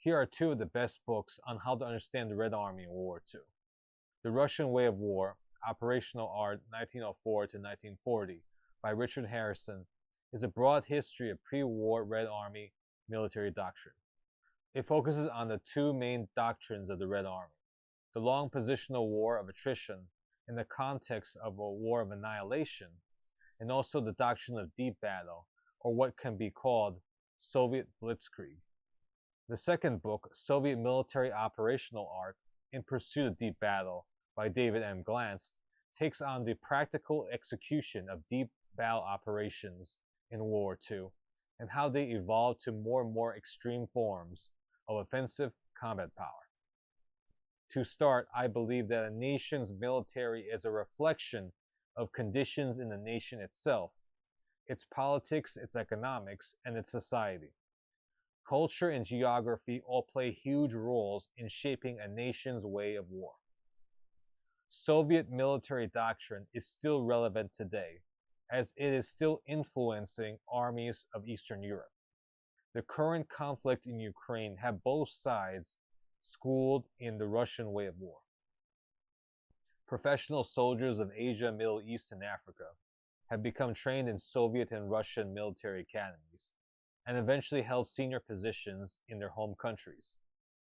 Here are two of the best books on how to understand the Red Army in World War II. The Russian Way of War, Operational Art 1904 to 1940 by Richard Harrison is a broad history of pre-war Red Army military doctrine. It focuses on the two main doctrines of the Red Army, the long positional war of attrition in the context of a war of annihilation, and also the doctrine of deep battle, or what can be called Soviet blitzkrieg. The second book, Soviet Military Operational Art in Pursuit of Deep Battle by David M. Glantz, takes on the practical execution of deep battle operations in World War II and how they evolved to more and more extreme forms of offensive combat power. To start, I believe that a nation's military is a reflection of conditions in the nation itself, its politics, its economics, and its society. Culture and geography all play huge roles in shaping a nation's way of war. Soviet military doctrine is still relevant today, as it is still influencing armies of Eastern Europe. The current conflict in Ukraine have both sides schooled in the Russian way of war. Professional soldiers of Asia, Middle East, and Africa have become trained in Soviet and Russian military academies, and eventually held senior positions in their home countries.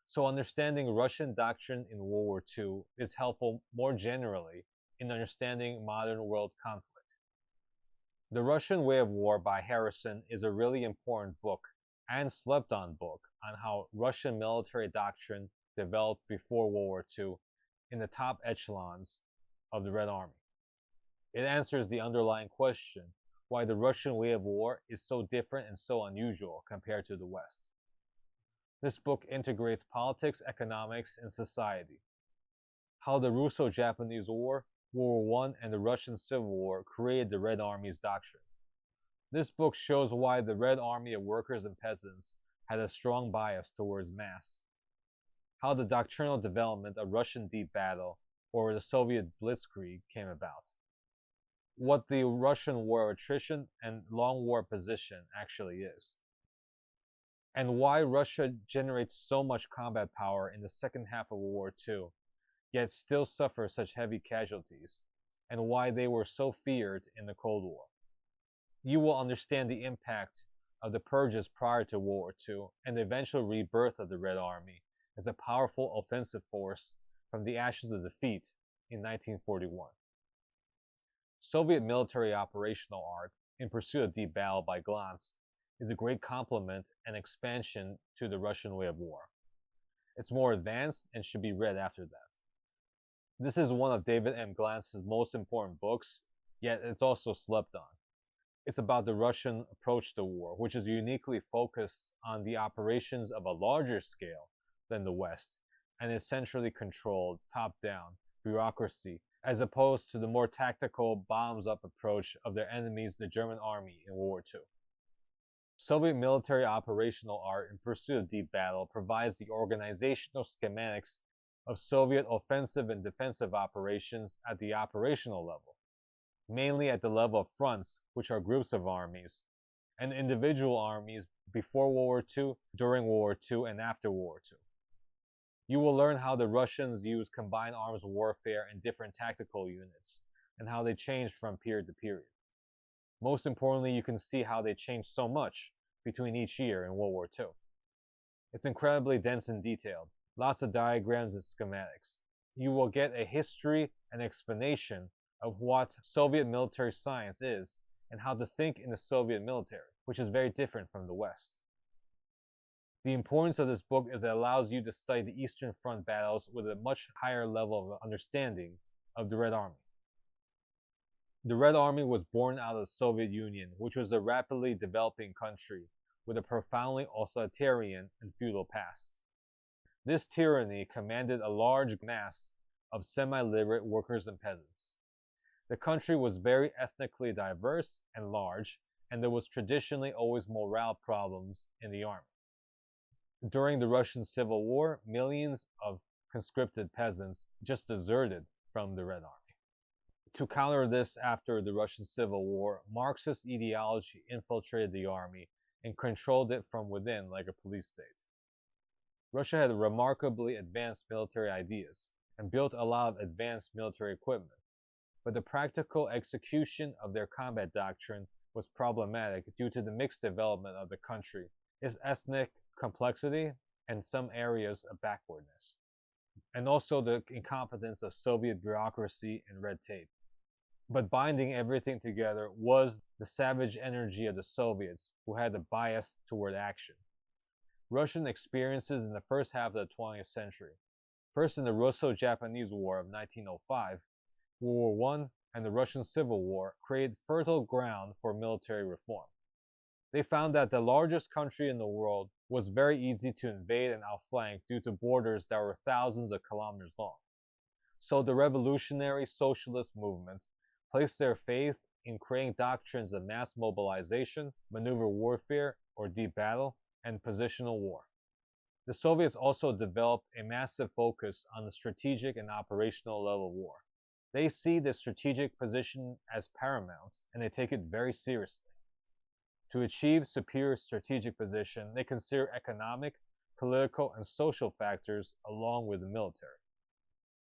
So understanding Russian doctrine in World War II is helpful more generally in understanding modern world conflict. The Russian Way of War by Harrison is a really important book and slept-on book on how Russian military doctrine developed before World War II in the top echelons of the Red Army. It answers the underlying question why the Russian way of war is so different and so unusual compared to the West. This book integrates politics, economics, and society. How the Russo-Japanese War, World War I, and the Russian Civil War created the Red Army's doctrine. This book shows why the Red Army of workers and peasants had a strong bias towards mass. How the doctrinal development of Russian deep battle, or the Soviet blitzkrieg, came about. What the Russian war of attrition and long war position actually is, and why Russia generates so much combat power in the second half of World War II, yet still suffers such heavy casualties, and why they were so feared in the Cold War. You will understand the impact of the purges prior to World War II and the eventual rebirth of the Red Army as a powerful offensive force from the ashes of defeat in 1941. Soviet Military Operational Art in Pursuit of Deep Battle by Glantz is a great complement and expansion to the Russian way of war. It's more advanced and should be read after that. This is one of David M. Glantz's most important books, yet it's also slept on. It's about the Russian approach to war, which is uniquely focused on the operations of a larger scale than the West, and is centrally controlled, top-down, bureaucracy, as opposed to the more tactical, bombs-up approach of their enemies, the German army, in World War II. Soviet Military Operational Art in Pursuit of Deep Battle provides the organizational schematics of Soviet offensive and defensive operations at the operational level, mainly at the level of fronts, which are groups of armies, and individual armies before World War II, during World War II, and after World War II. You will learn how the Russians used combined arms warfare and different tactical units, and how they changed from period to period. Most importantly, you can see how they changed so much between each year in World War II. It's incredibly dense and detailed, lots of diagrams and schematics. You will get a history and explanation of what Soviet military science is and how to think in the Soviet military, which is very different from the West. The importance of this book is that it allows you to study the Eastern Front battles with a much higher level of understanding of the Red Army. The Red Army was born out of the Soviet Union, which was a rapidly developing country with a profoundly authoritarian and feudal past. This tyranny commanded a large mass of semi-literate workers and peasants. The country was very ethnically diverse and large, and there was traditionally always morale problems in the army. During the Russian Civil War, millions of conscripted peasants just deserted from the Red Army. To counter this after the Russian Civil War, Marxist ideology infiltrated the army and controlled it from within like a police state. Russia had remarkably advanced military ideas and built a lot of advanced military equipment, but the practical execution of their combat doctrine was problematic due to the mixed development of the country, its ethnic complexity, and some areas of backwardness, and also the incompetence of Soviet bureaucracy and red tape. But binding everything together was the savage energy of the Soviets, who had a bias toward action. Russian experiences in the first half of the 20th century, first in the Russo-Japanese War of 1905, World War I, and the Russian Civil War, created fertile ground for military reform. They found that the largest country in the world was very easy to invade and outflank due to borders that were thousands of kilometers long. So the revolutionary socialist movement placed their faith in creating doctrines of mass mobilization, maneuver warfare or deep battle, and positional war. The Soviets also developed a massive focus on the strategic and operational level of war. They see the strategic position as paramount, and they take it very seriously. To achieve superior strategic position, they consider economic, political, and social factors along with the military.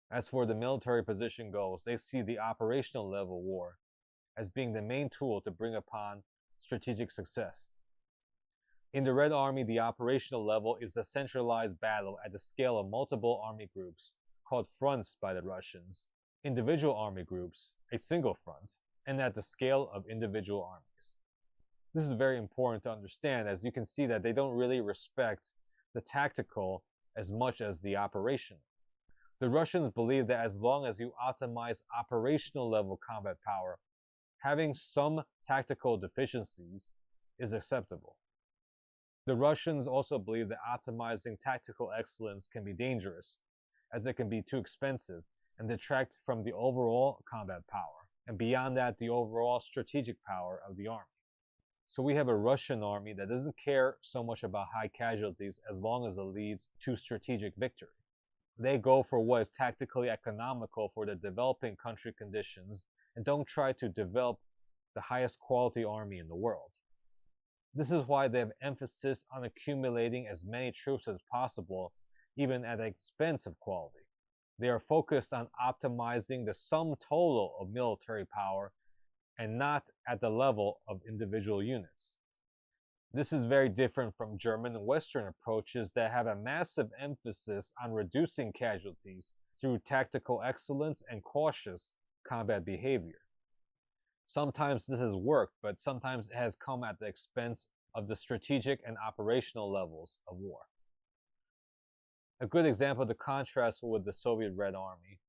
As for the military position goals, they see the operational level war as being the main tool to bring upon strategic success. In the Red Army, the operational level is a centralized battle at the scale of multiple army groups, called fronts by the Russians, individual army groups, a single front, and at the scale of individual armies. This is very important to understand, as you can see that they don't really respect the tactical as much as the operational. The Russians believe that as long as you optimize operational level combat power, having some tactical deficiencies is acceptable. The Russians also believe that optimizing tactical excellence can be dangerous, as it can be too expensive and detract from the overall combat power, and beyond that, the overall strategic power of the army. So we have a Russian army that doesn't care so much about high casualties as long as it leads to strategic victory. They go for what is tactically economical for the developing country conditions and don't try to develop the highest quality army in the world. This is why they have emphasis on accumulating as many troops as possible, even at the expense of quality. They are focused on optimizing the sum total of military power and not at the level of individual units. This is very different from German and Western approaches that have a massive emphasis on reducing casualties through tactical excellence and cautious combat behavior. Sometimes this has worked, but sometimes it has come at the expense of the strategic and operational levels of war. A good example to contrast with the Soviet Red Army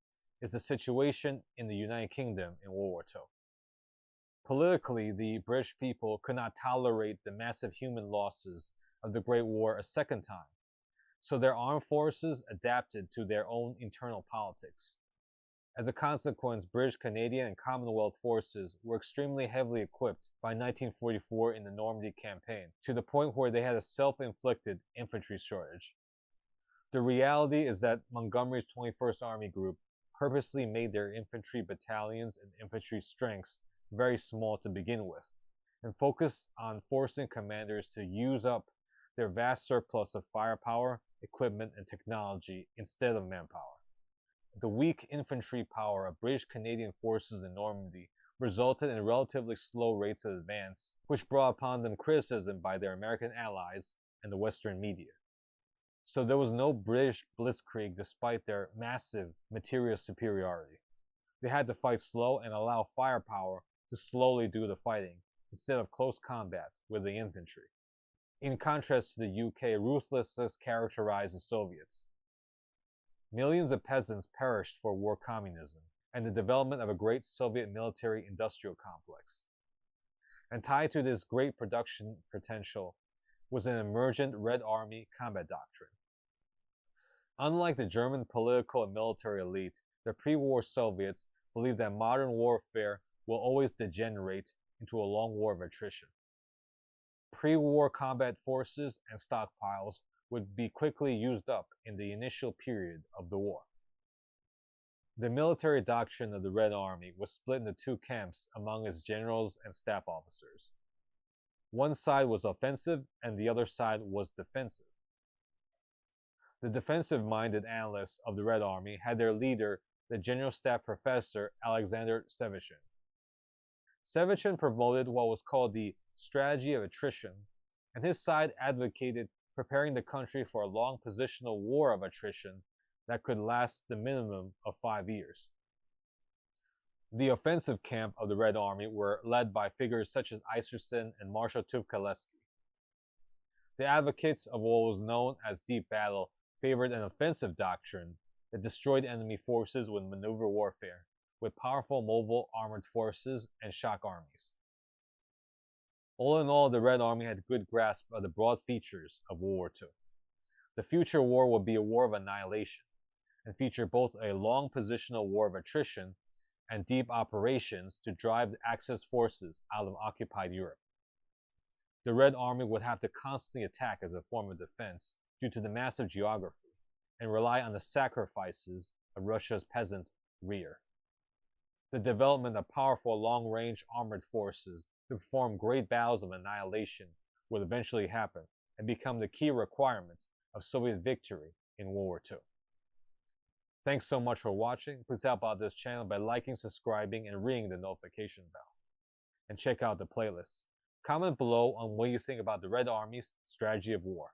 is the situation in the United Kingdom in World War II. Politically, the British people could not tolerate the massive human losses of the Great War a second time, so their armed forces adapted to their own internal politics. As a consequence, British, Canadian, and Commonwealth forces were extremely heavily equipped by 1944 in the Normandy campaign, to the point where they had a self-inflicted infantry shortage. The reality is that Montgomery's 21st Army Group purposely made their infantry battalions and infantry strengths very small to begin with, and focused on forcing commanders to use up their vast surplus of firepower, equipment, and technology instead of manpower. The weak infantry power of British Canadian forces in Normandy resulted in relatively slow rates of advance, which brought upon them criticism by their American allies and the Western media. So there was no British blitzkrieg despite their massive material superiority. They had to fight slow and allow firepower to slowly do the fighting, instead of close combat with the infantry. In contrast to the UK, ruthlessness characterized the Soviets. Millions of peasants perished for war communism and the development of a great Soviet military-industrial complex. And tied to this great production potential was an emergent Red Army combat doctrine. Unlike the German political and military elite, the pre-war Soviets believed that modern warfare will always degenerate into a long war of attrition. Pre-war combat forces and stockpiles would be quickly used up in the initial period of the war. The military doctrine of the Red Army was split into two camps among its generals and staff officers. One side was offensive and the other side was defensive. The defensive-minded analysts of the Red Army had their leader, the General Staff Professor Alexander Svechin. Svechin promoted what was called the strategy of attrition, and his side advocated preparing the country for a long positional war of attrition that could last the minimum of 5 years. The offensive camp of the Red Army were led by figures such as Isserson and Marshal Tuvkaleski. The advocates of what was known as deep battle favored an offensive doctrine that destroyed enemy forces with maneuver warfare, with powerful mobile armored forces and shock armies. All in all, the Red Army had a good grasp of the broad features of World War II. The future war would be a war of annihilation, and feature both a long positional war of attrition and deep operations to drive the Axis forces out of occupied Europe. The Red Army would have to constantly attack as a form of defense due to the massive geography, and rely on the sacrifices of Russia's peasant rear. The development of powerful long-range armored forces to perform great battles of annihilation would eventually happen and become the key requirement of Soviet victory in World War II. Thanks so much for watching. Please help out this channel by liking, subscribing, and ringing the notification bell. And check out the playlist. Comment below on what you think about the Red Army's strategy of war.